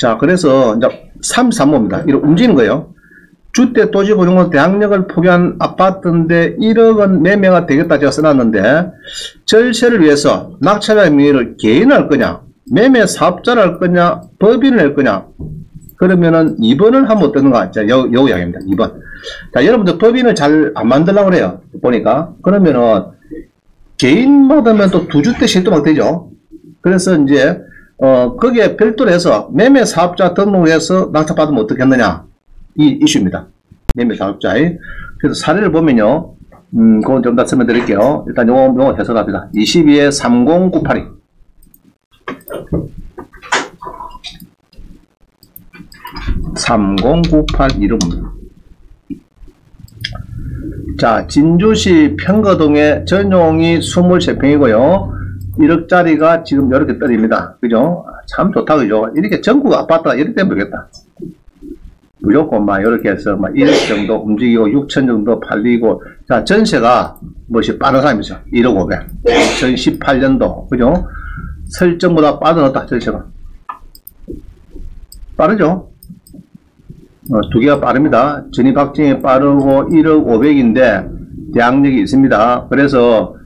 자, 그래서 이제 33호입니다. 이렇게 움직이는 거예요. 주택 토지 보증금 대항력을 포기한 아파트인데 1억은 매매가 되겠다 제가 써놨는데, 절세를 위해서 낙찰자의 명의를 개인을 할 거냐, 매매 사업자를 할 거냐, 법인을 할 거냐. 그러면은 2번을 하면 어떠는가? 자, 요 이야기입니다. 2번. 자, 여러분들 법인을 잘 안 만들려고 그래요. 보니까. 그러면은 개인 받으면 또 2주택 실도막 되죠. 그래서 이제 거기에 별도로 해서 매매 사업자 등록을 해서 낙찰 받으면 어떻게 했느냐, 이 이슈입니다. 매매 사업자의. 그래서 사례를 보면요, 그건 좀 더 설명드릴게요. 일단 요거 해석합니다. 22에 30982. 이름입니다. 자, 진주시 평거동의 전용이 23평이고요. 1억짜리가 지금 이렇게 떨입니다. 그죠? 참 좋다, 그죠? 이렇게 전국 아파트가 이렇게 되면 되겠다. 무조건 막 이렇게 해서 막 1억 정도 움직이고 6천 정도 팔리고. 자, 전세가 뭐시 빠른 사람이죠. 1억 500. 2018년도. 그죠? 설정보다 빠져넣었다, 전세가. 빠르죠? 두 개가 빠릅니다. 전입 확정이 빠르고 1억 500인데 대항력이 있습니다. 그래서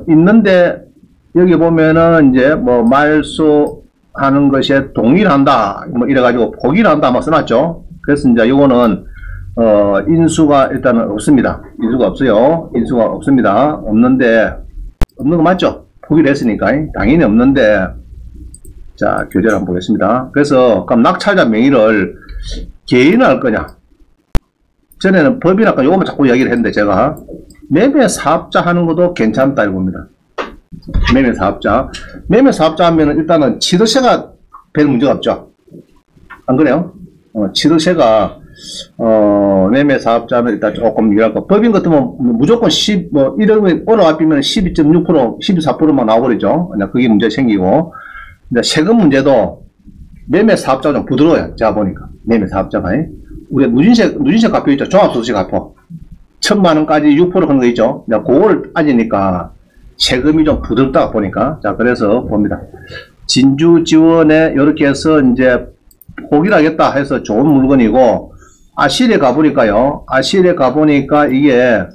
있는데 여기 보면은 이제 뭐 말소하는 것에 동일한다 뭐 이래가지고 포기한다 막 써놨죠. 그래서 이제 요거는 인수가 일단은 없습니다. 인수가 없어요. 인수가 없습니다. 없는데, 없는 거 맞죠? 포기를 했으니까 당연히 없는데. 자, 교재를 한번 보겠습니다. 그래서 그럼 낙찰자 명의를 개인을 할 거냐, 전에는 법인 아까 요거만 자꾸 이야기를 했는데 제가 매매 사업자 하는 것도 괜찮다 이겁니다. 매매 사업자 하면은 일단은 취득세가 별 문제가 없죠. 안 그래요? 취득세가 매매 사업자는 일단 조금 유리할 거. 법인 같으면 무조건 1억에 올라가면 12.6%, 14%만 나와버리죠. 그게 문제 생기고. 이제 세금 문제도 매매 사업자가 좀 부드러워요. 제가 보니까. 매매 사업자가. 우리 누진세 값표 있죠. 종합소득세 값표. 1,000만원까지 6% 하는 거 있죠. 그거를 따지니까 세금이 좀 부드럽다 보니까. 자, 그래서 봅니다. 진주 지원에 이렇게 해서 이제 포기를 하겠다 해서 좋은 물건이고, 아실에 가보니까요. 아실에 가보니까 이게,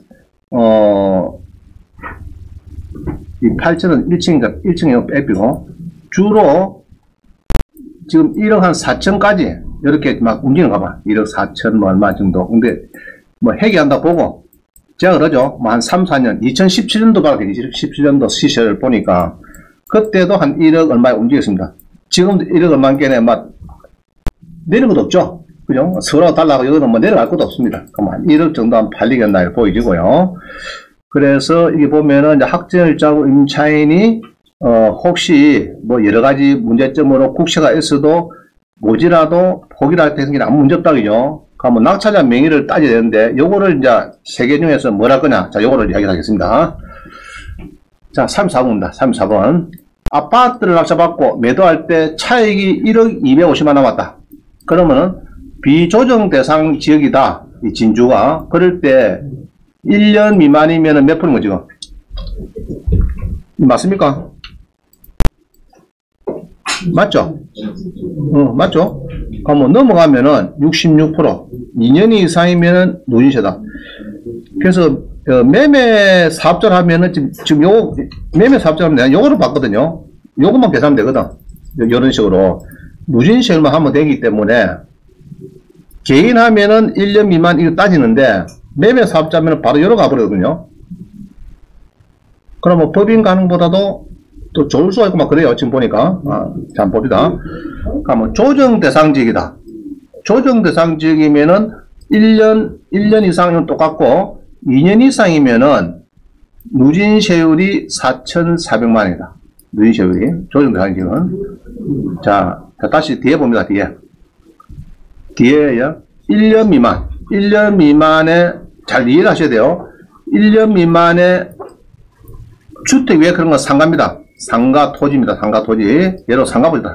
이 8천은 1층이니까 1층에 빼고, 주로 지금 1억 한 4천까지 이렇게 막 움직이는가 봐. 1억 4천 뭐 얼마 정도. 근데 뭐 회계한다 보고 제가 그러죠. 뭐 한 3, 4년 2017년도 봐라. 2017년도 시세를 보니까 그때도 한 1억 얼마에 움직였습니다. 지금도 1억 얼마인게 막 내린 것도 없죠. 그죠? 서로 달라고 여기는 뭐 내려갈 것도 없습니다. 그럼 한 1억 정도 한 팔리겠나 이렇게 보여지고요. 그래서 이게 보면은 이제 확정일자고 임차인이 혹시 뭐 여러가지 문제점으로 국세가 있어도 모지라도 포기를 할 때 생기는 아무 문제 없다, 그죠? 그러면 낙찰자 명의를 따져야 되는데, 요거를 이제 세 개 중에서 뭘 할 거냐? 자, 요거를 이야기하겠습니다. 자, 34번입니다. 34번. 아파트를 낙찰받고 매도할 때 차익이 1억 250만 남았다. 그러면은 비조정 대상 지역이다. 이 진주가. 그럴 때 1년 미만이면은 몇 프로인 거죠? 맞습니까? 맞죠? 맞죠? 그럼 넘어가면은 66%, 2년 이상이면은 누진세다. 그래서 매매 사업자를 하면은 지금 요거 매매 사업자를 하면 내가 요거를 봤거든요. 요것만 계산하면 되거든. 이런 식으로 누진세만 하면 되기 때문에 개인 하면은 1년 미만 이거 따지는데 매매 사업자면은 바로 열어 가버리거든요. 그럼 뭐 법인 가는 보다도 또 좋을 수가 있고 막 그래요. 지금 보니까. 자, 봅시다. 그러면 조정 대상 지역이다. 조정 대상 지역이면은 1년 이상은 똑같고 2년 이상이면은 누진세율이 4,400만원이다. 누진세율이. 조정 대상 지역은. 자, 다시 뒤에 봅니다. 뒤에요. 1년 미만. 1년 미만에 잘 이해를 하셔야 돼요. 1년 미만에 주택 왜 그런 건 상가입니다. 상가 토지입니다. 상가 토지. 예로 상가 보자.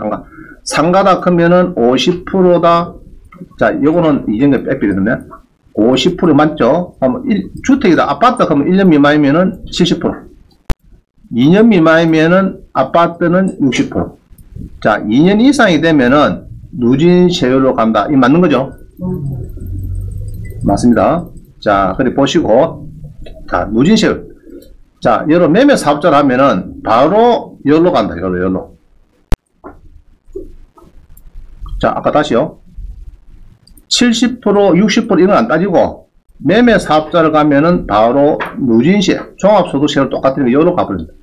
상가다 크면은 50%다. 자, 요거는 이 정도 빼버리는데 50% 맞죠? 주택이다. 아파트 그러면 1년 미만이면은 70%. 2년 미만이면은 아파트는 60%. 자, 2년 이상이 되면은 누진세율로 간다. 이 맞는 거죠? 맞습니다. 자, 그래 보시고, 자, 누진세율. 자, 여러 매매 사업자를 하면은 바로 열로 간다. 열로. 자, 아까 다시요. 70%, 60% 이런 건 안 따지고 매매 사업자를 가면은 바로 누진세, 종합소득세율 똑같은 거 열로 가버립니다.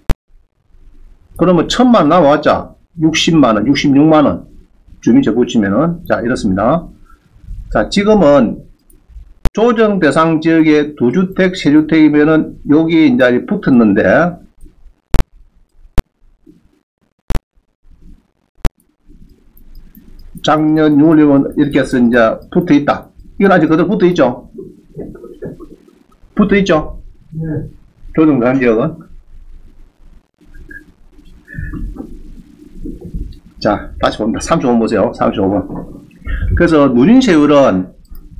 그러면 1000만 남아왔자 60만원, 66만원 주민세 붙이면은, 자, 이렇습니다. 자, 지금은 조정 대상 지역에 2주택, 3주택이면은 여기 이제 붙었는데, 작년 6월이면 이렇게 해서 이제 붙어 있다. 이건 아직 그대로 붙어 있죠? 붙어 있죠? 네. 조정 대상 지역은. 자, 다시 봅니다. 35번 보세요. 35번. 그래서 누진세율은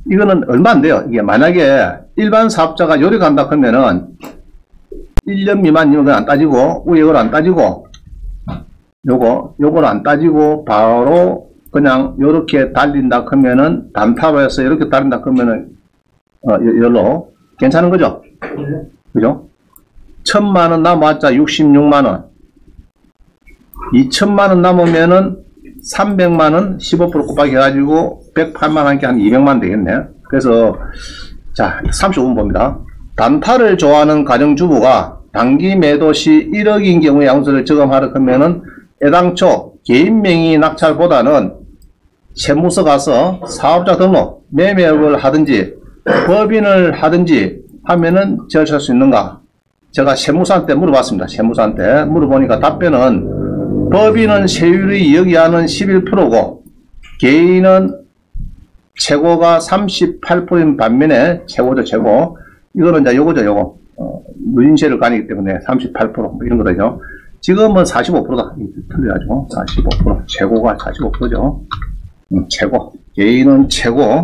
이거는 얼마 안 돼요. 이게 만약에 일반 사업자가 요리 간다 그러면은 1년 미만이면 그건 안 따지고, 위에 걸 안 따지고, 요걸 안 따지고 바로 그냥 요렇게 달린다 그러면은, 단타로 해서 이렇게 달린다 그러면은 열로 괜찮은 거죠? 네. 그죠? 1000만원 남았자 66만원, 2000만원 남으면은 300만원 15% 곱하기 해가지고 108만원 함께 한 200만원 되겠네. 그래서, 자, 35분 봅니다. 단타를 좋아하는 가정주부가 단기 매도 시 1억인 경우에 양도세를 저감하라 그러면은 애당초 개인 명의 낙찰보다는 세무서 가서 사업자 등록, 매매업을 하든지 법인을 하든지 하면은 절차할 수 있는가? 제가 세무사한테 물어봤습니다. 세무사한테 물어보니까 답변은 법인은 세율이 여기하는 11%고 개인은 최고가 38%인 반면에 최고죠, 최고. 이거는 이제 요거죠, 요거. 누진세를 가리기 때문에 38% 뭐 이런 거죠. 지금은 45%다. 틀려가지고 45%. 최고가 45%죠. 최고. 개인은 최고.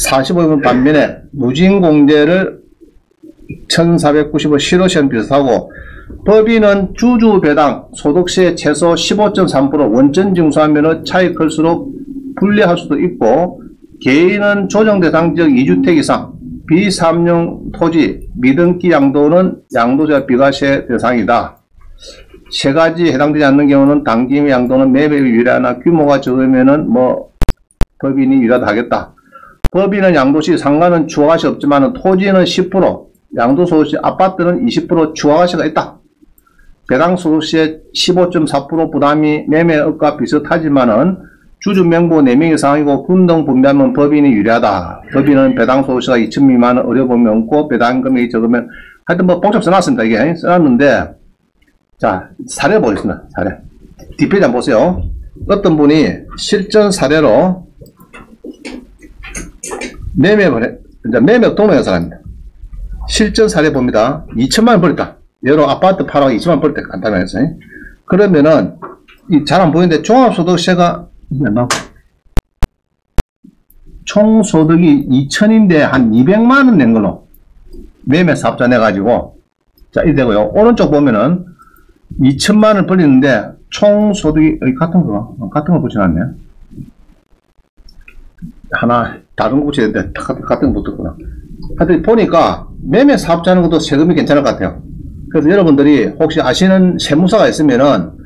45인 반면에 누진공제를 1495 실효시험 비슷하고, 법인은 주주 배당 소득세 최소 15.3% 원전 징수하면 차이 클수록 불리할 수도 있고, 개인은 조정 대상 지역 2주택 이상 비삼용 토지 미등기 양도는 양도세 비과세 대상이다. 세 가지 해당되지 않는 경우는 단기 양도는 매매가 유리하나 규모가 적으면은 법인이 유리하다 하겠다. 법인은 양도시 상가는 추가과세 없지만 토지는 10%, 양도소득세 아파트는 20% 추가과세가 있다. 배당소득세 15.4% 부담이 매매업과 비슷하지만은 주주 명부 4명 이상이고 분등 분배하면 법인이 유리하다. 법인은 배당소득세가 2천 미만은 어려움이 없고 배당 금액이 적으면, 하여튼 복잡 써놨습니다. 이게 써놨는데, 자, 사례 보겠습니다. 사례. 뒷페이지 한번 보세요. 어떤 분이 실전 사례로 매매업 등록한 사람입니다. 실전 사례 봅니다. 2천만원 벌었다. 여러 아파트 팔아가 2천만원 벌었다. 간단하게 해서. 그러면은, 잘 안 보이는데, 종합소득세가, 총소득이 2천인데 한 200만원 낸 걸로 매매 사업자 내가지고, 자, 이래 되고요. 오른쪽 보면은 2천만원을 벌리는데 총소득이, 여기 같은 거 붙여놨네. 하나, 다른 거 붙여야 되는데, 같은 거 붙었구나. 하여튼 보니까 매매 사업자는 것도 세금이 괜찮을 것 같아요. 그래서 여러분들이 혹시 아시는 세무사가 있으면은,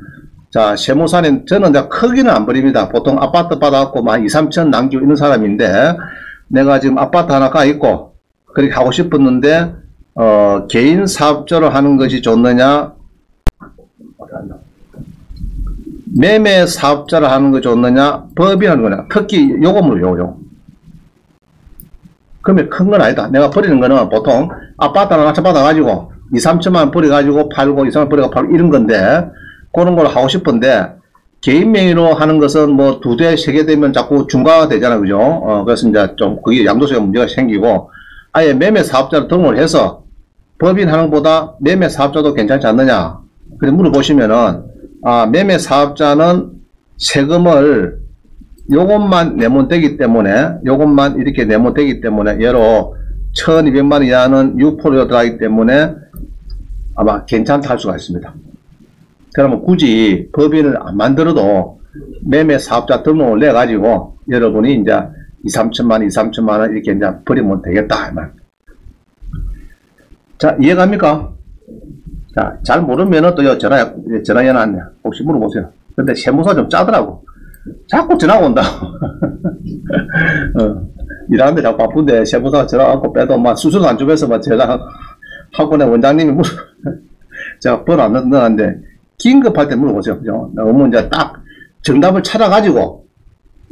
자, 세무사는 저는 크기는 안 버립니다. 보통 아파트 받아갖고 한 2, 3천 남기고 있는 사람인데, 내가 지금 아파트 하나 가 있고, 그렇게 하고 싶었는데, 개인 사업자로 하는 것이 좋느냐, 매매 사업자로 하는 것이 좋느냐, 법인 하는 거냐. 특히 요금으로 그러면 큰 건 아니다. 내가 버리는 거는 보통 아파트 하나 받아가지고 2, 3천만 버려가지고 팔고 2, 3만 버려가지고 팔고 이런 건데, 그런 걸 하고 싶은데, 개인 명의로 하는 것은 2대, 3개 되면 자꾸 중과가 되잖아요. 그죠? 그래서 이제 좀 그게 양도세가 문제가 생기고, 아예 매매 사업자로 등록을 해서 법인 하는 것보다 매매 사업자도 괜찮지 않느냐. 그래서 물어보시면은, 매매 사업자는 세금을 요것만 내면 되기 때문에, 요것만 이렇게 내면 되기 때문에, 예로 1200만원 이하는 6%가 들어가기 때문에 아마 괜찮다 할 수가 있습니다. 그러면 굳이 법인을 안 만들어도 매매 사업자 등록을 내가지고 여러분이 이제 2, 3천만 원, 2, 3천만 원 이렇게 이제 버리면 되겠다. 자, 이해갑니까? 자, 잘 모르면은 또 전화 연하네. 혹시 물어보세요. 근데 세무사 좀 짜더라고. 자꾸 전화가 온다. 일하는데 자꾸 바쁜데 세무사가 전화 왔고 빼도 막 수수료 안 주면서 막 제가 학원의 원장님이 제가 번호 안 넣었는데 긴급할 때 물어보세요. 그죠? 너무 이제 딱 정답을 찾아가지고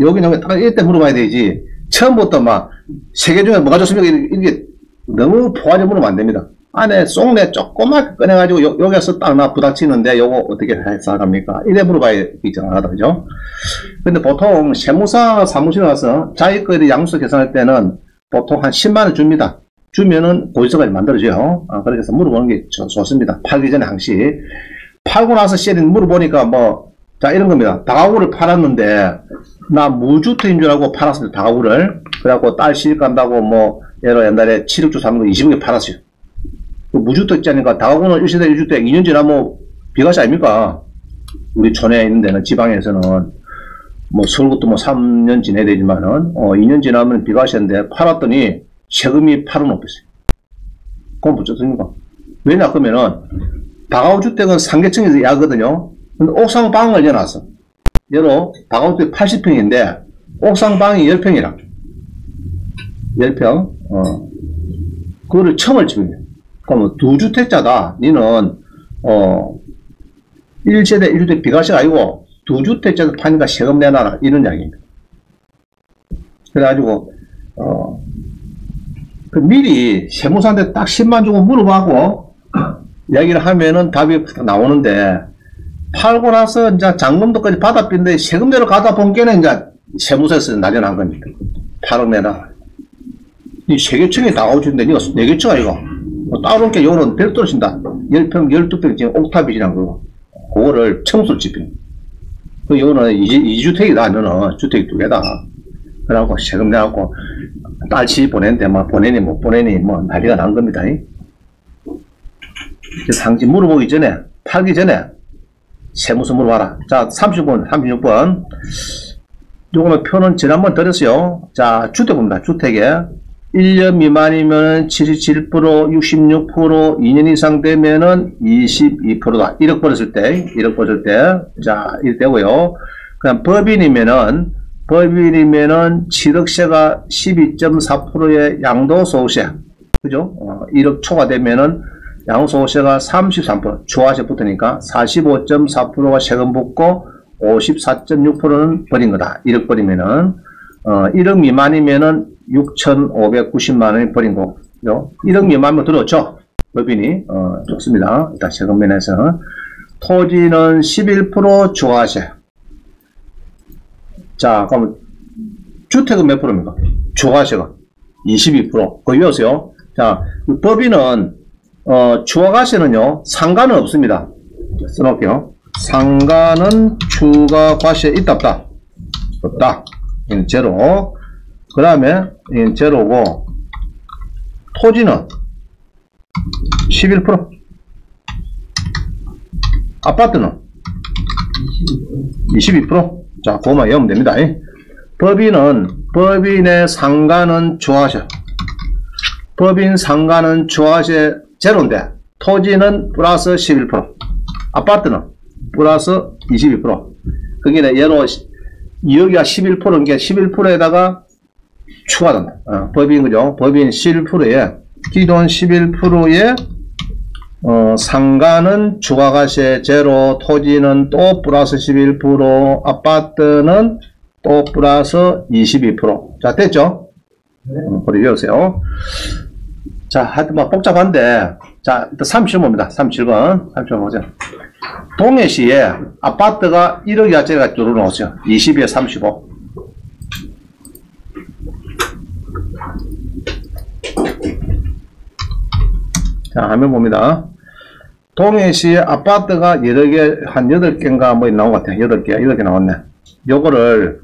여기 딱 이때 물어봐야 되지. 처음부터 막 세 개 중에 뭐가 좋습니까? 이렇게 너무 포괄적으로 물으면 안 됩니다. 안에 쏙내 조그맣게 꺼내가지고 여기서 딱 나 부닥치는데 요거 어떻게 해서 합니까? 이래 물어봐야 있잖아. 그죠? 근데 보통 세무사 사무실 가서 자기 거를 양수 계산할 때는 보통 한 10만원 줍니다. 주면은 고지서까지 만들어줘요. 그렇게 해서 물어보는 게 좋습니다. 팔기 전에 항시. 팔고 나서 시에는 물어보니까 자, 이런 겁니다. 다가구를 팔았는데, 나 무주택인 줄 알고 팔았어요. 다가구를. 그래갖고 딸 시집 간다고 얘로 옛날에 7억주 사는 거 20억에 팔았어요. 무주택자니까 다가구는 1세대 1주택 2년 지나면 비과세 아닙니까? 우리 촌에 있는 데는 지방에서는 서울부터 3년 지내야 되지만은 2년 지나면 비과세인데 팔았더니 세금이 8원 높았어요. 그건 어쩌습니까? 왜냐 그러면은 다가구 주택은 상계층에서 야거든요. 근데 옥상방을 내놨어. 예로 다가구 주택 80평인데 옥상방이 10평이라. 10평. 그거를 첨을 집니다. 그러면 두 주택자다. 니는 1세대 1주택 비과세가 아니고 두 주택자도 파니까 세금 내놔라. 이런 이야기입니다. 그래가지고 미리 세무사한테 딱 10만 주고 물어보고 이야기를 하면은 답이 나오는데 팔고 나서 이제 잔금도까지 받아빈데 세금 내러 가다 본 게는 이제 세무서에서 난리 난 겁니다. 8억 내라. 이 세개층이 다 오주는데 니가 4개층 아이가? 따로 이렇게 요거는 별도로 신다. 10평, 12평 지금 옥탑이지란 거. 그거를 청수를 집히는. 요거는 2주택이다. 너는 주택이 2개다. 그래갖고 세금 내갖고 딸 시집 보내는데 보내니 못 보내니 난리가 난 겁니다. 상지 물어보기 전에, 팔기 전에 세무서 물어봐라. 자, 30번, 36번. 요거는 표는 지난번 드렸어요. 자, 주택입니다. 주택에 1년 미만이면 77%, 66%, 2년 이상 되면은 22%다. 1억 벌었을 때, 자, 이때고요. 그냥 법인이면은 7억세가 12.4%의 양도소득세. 그죠? 1억 초과 되면은 양도소득세가 33%, 초과세 붙으니까 45.4%가 세금 붙고 54.6%는 버린 거다. 1억 버리면은, 1억 미만이면은 6,590만원이 버린 거죠. 1억 미만이면 들었죠? 법인이, 좋습니다. 일단 세금 면에서. 토지는 11% 초과세. 자, 그럼 주택은 몇 프로입니까? 초과세가 22%. 그거 외우세요. 자, 법인은 추가과세는요 상관은 없습니다. 써놓을게요. 상관은 추가과세 있다 없다? 없다. 이건 제로. 그 다음에 이건 제로고 토지는 11%. 아파트는 22%. 자, 그거만 외우면 됩니다. 법인의 상가는 추가세. 법인 상가는 추가세 제로인데, 토지는 플러스 11%. 아파트는 플러스 22%. 그게 예로, 여기가 11%인 게 11%에다가 추가된다. 법인, 그죠? 법인 11%에, 기존 11%에, 상가는 추가과세 제로, 토지는 또 플러스 11%, 아파트는 또 플러스 22%. 자, 됐죠? 그래, 외우세요. 자, 하여튼 복잡한데, 자, 일단 37번입니다. 37번. 37번 보세요. 동해시에 아파트가 1억짜리가 들어오세요. 20에 35. 자, 화면 봅니다. 동해시에 아파트가 여러 개, 한 8개인가 나온 것 같아요. 8개 나왔네. 요거를,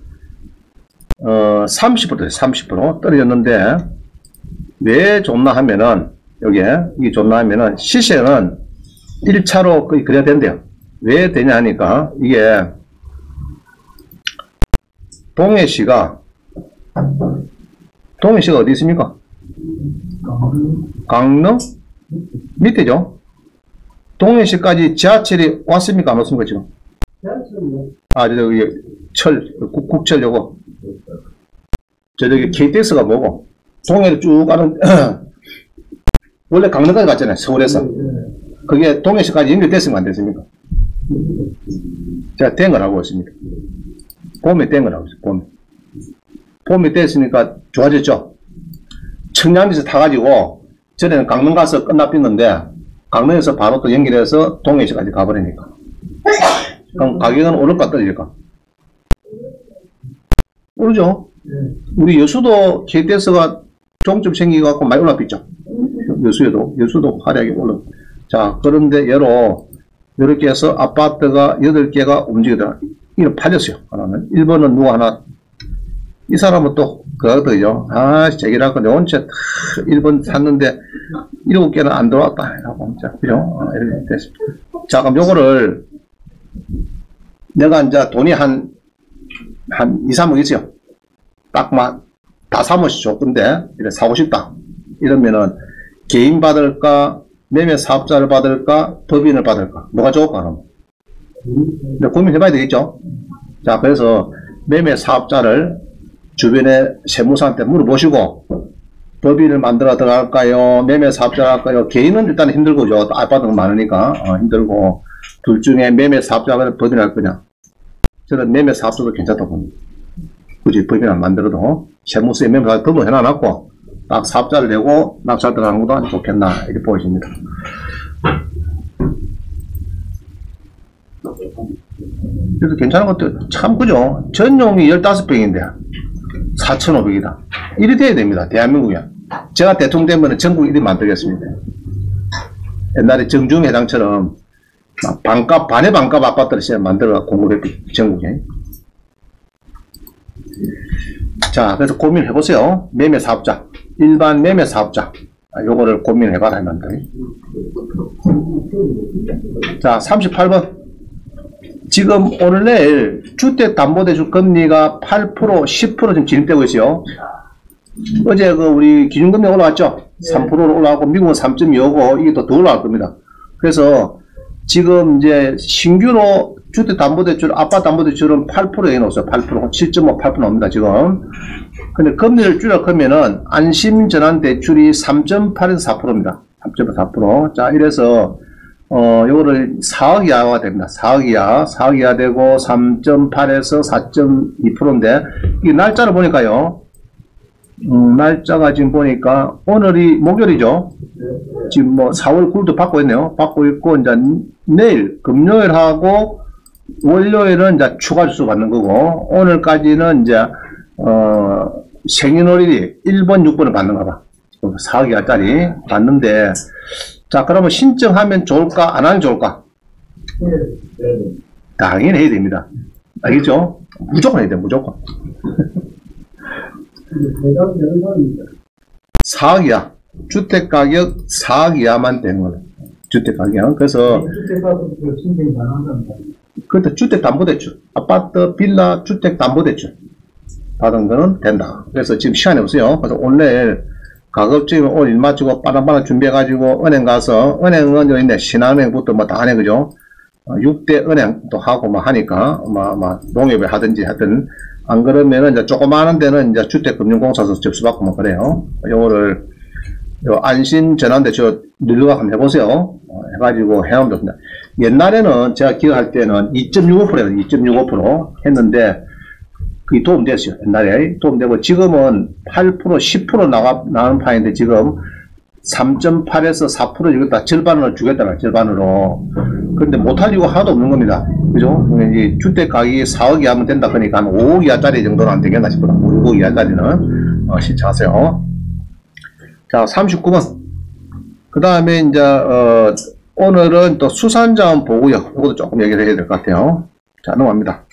30% 떨어졌는데, 왜 좋나 하면은, 이게 좋나 하면은, 시세는 1차로 거의 그래야 된대요. 왜 되냐 하니까, 이게, 동해시가 어디 있습니까? 강릉? 밑에죠? 동해시까지 지하철이 왔습니까? 안 왔습니까, 지금? 저기, 국철 요거. 저기, KTX가 뭐고? 동해를 쭉 가는, 원래 강릉까지 갔잖아요, 서울에서. 그게 동해시까지 연결됐으면 안 됐습니까? 제가 된 거라고 했습니다. 봄에 된 거라고 했어요, 봄에 됐으니까 좋아졌죠? 청량리에서 타가지고, 전에는 강릉 가서 끝나삐는데, 강릉에서 바로 또 연결해서 동해시까지 가버리니까. 그럼 가격은 오를까 떨어질까? 오르죠? 우리 여수도 KTX가 종점 생기갖고 많이 올라갔죠? 여수도 화려하게 올라. 자, 그런데 이렇게 해서 아파트가 8개가 움직이더라. 이거 팔렸어요. 하나는. 1번은 누구 하나, 이 사람은 또, 그거거든요. 제기라고 내온채 1번 샀는데, 7개는 안 들어왔다. 이라고, 그죠? 이렇게 됐습니다. 자, 그럼 요거를, 내가 이제 돈이 한 2, 3억 있어요. 다 사무실 좋은데, 이래 사고 싶다. 이러면은, 개인 받을까, 매매 사업자를 받을까, 법인을 받을까. 뭐가 좋을까, 그럼? 고민해봐야 되겠죠? 자, 그래서, 매매 사업자를 주변에 세무사한테 물어보시고, 법인을 만들어 들어갈까요? 매매 사업자를 할까요? 개인은 일단 힘들고죠. 아파트가 많으니까, 힘들고, 둘 중에 매매 사업자를 법인을 할 거냐? 저는 매매 사업자도 괜찮다고 봅니다. 굳이 법인을 만들어도, 세무서에 매매 사업자 등록 해놔놨고, 딱 사업자를 내고 낙찰 들어가는 것도 아주 좋겠나, 이렇게 보여집니다. 그래서 괜찮은 것도 참, 그죠? 전용이 15평인데, 4,500이다. 이리 돼야 됩니다. 대한민국에. 제가 대통령 되면 전국 1위 만들겠습니다. 옛날에 정중회장처럼 반의 반값 아파트를 만들어 공급했지, 전국에. 자, 그래서 고민해보세요. 매매 사업자. 일반 매매 사업자. 요거를 고민해봐라, 이만들. 자, 38번. 지금 오늘 내일 주택담보대출 금리가 8%, 10% 지금 진입되고 있어요. 어제 우리 기준금리 올라왔죠? 3%로 올라가고, 미국은 3.25고, 이게 더 올라갈 겁니다. 그래서 지금 이제 신규로 주택담보대출, 아파트담보대출은 8%에 넣었어요. 8%, 7.5, 8% 나옵니다, 지금. 근데 금리를 줄여가면은 안심전환대출이 3.8에서 4%입니다. 3.4%. 자, 이래서, 요거를 4억 이하가 됩니다. 4억 이하 되고 3.8에서 4.2%인데, 이 날짜를 보니까요, 날짜가 지금 보니까, 오늘이 목요일이죠? 지금 4월 9일도 받고 있네요. 받고 있고, 이제 내일, 금요일하고, 월요일은 이제 추가 주소 받는 거고, 오늘까지는 이제, 생년월일이 1번, 6번을 받는가 봐. 4억 이하짜리 받는데, 자, 그러면 신청하면 좋을까? 안 하면 좋을까? 당연히 해야 됩니다. 알겠죠? 무조건 해야 돼, 무조건. 4억 이하. 주택가격 4억 이하만 되는 거예요. 주택가격. 그래서, 그때 주택담보대출. 아파트, 빌라, 주택담보대출. 받은 거는 된다. 그래서 지금 시간이 없어요. 그래서 오늘 가급적이면 오늘 일 마치고 빠랑빠랑 준비해가지고 은행 가서, 은행은 여기 있네. 신한은행부터 다 하네, 그죠? 6대 은행도 하고 하니까, 농협에 하든지 하든, 안 그러면은 이제 조그마한 데는 이제 주택금융공사에서 접수받고 그래요. 요거를, 안심전환대출 늘려가 한번 해보세요. 해가지고 해놓으면 좋습니다. 옛날에는 제가 기억할 때는 2.65%였어요. 2.65% 했는데, 그게 도움됐어요. 옛날에 도움되고, 지금은 8%, 10% 나가는 판인데, 지금 3.8에서 4% 주겠다. 절반으로 주겠다. 절반으로. 그런데 못할 이유가 하나도 없는 겁니다. 그죠? 이 주택 가격이 4억 이하면 된다. 그러니까 한 5억 이하짜리 정도는 안 되겠나 싶어요. 5억 이하짜리는 신청하세요. 자, 39번. 그 다음에 이제, 오늘은 또 수산자원 보고요. 이것도 조금 얘기를 해야 될 것 같아요. 자, 넘어갑니다.